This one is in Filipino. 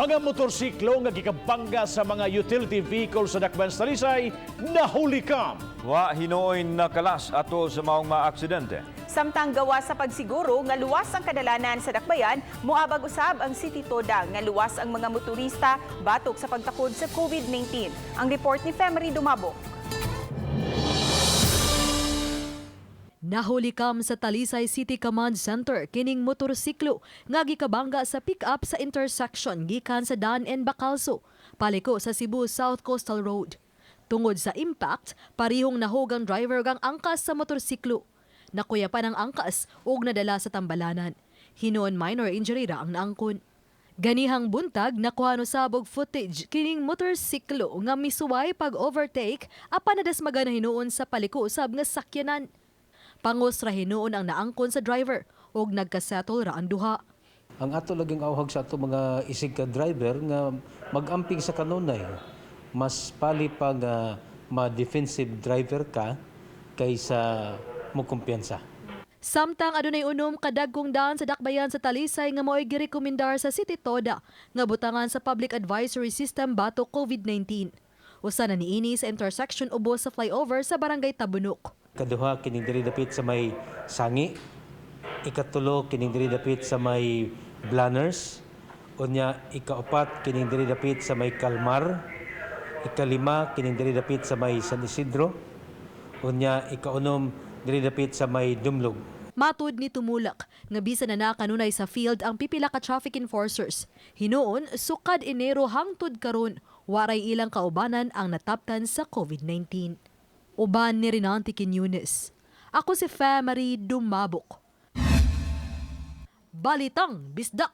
Mga motorsiklo nga gikabangga sa mga utility vehicles sa Dakbayan sa Talisay nahuli kam. Wa hinuoy nakalas ato sa maong mga aksidente. Samtang gawa sa pagsiguro nga luwas ang kadalanan sa Dakbayan, moabag usab ang City Toda nga luwas ang mga motorista batok sa pagtakod sa COVID-19. Ang report ni Femery Dumabok. Nahuli kam sa Talisay City Command Center kining motorsiklo nga gikabangga sa pick-up sa intersection gikan sa Dan and Bacalso, paliko sa Cebu South Coastal Road. Tungod sa impact, parihong nahog ang driver gang angkas sa motorsiklo. Nakuya pa ng angkas ug nadala sa tambalanan. Hinuon minor injury ra ang naangkon. Ganihang buntag nakuha no sabog footage kining motorsiklo nga misuway pag-overtake apan nadas magana hinuon sa paliko usab nga sakyanan. Pangos ra hinuon ang naangkon sa driver ug nagkasettle ra ang duha. Ang ato laging awhag sa ato mga isig ka driver nga magamping sa kanunay. Mas pali pa nga ma-defensive driver ka kaysa mo kumpiyansa. Samtang adunay unom kadagkong daan sa Dakbayan sa Talisay nga mo'y girekomendar sa City Toda nga butangan sa Public Advisory System batok COVID-19. Usa na niini sa intersection ubos sa flyover sa Barangay Tabunok. Kaduha kining diri dapit sa may Sangi. Ikatulo kining diri dapit sa may Blanners. Unya ikaapat kining diri dapit sa may Kalmar. Ikalima kining diri dapit sa may San Isidro. Unya ikaunom diri dapit sa may Dumlog. Matud ni Tumulak nga bisan na kanunay sa field ang pipila ka traffic enforcers. Hinuon sukad Enero hangtod karon waray ilang kaubanan ang nataptan sa COVID-19. Uban ni Rinanti Quiñones. Ako si Femery Dumabok. Balitang Bisdak.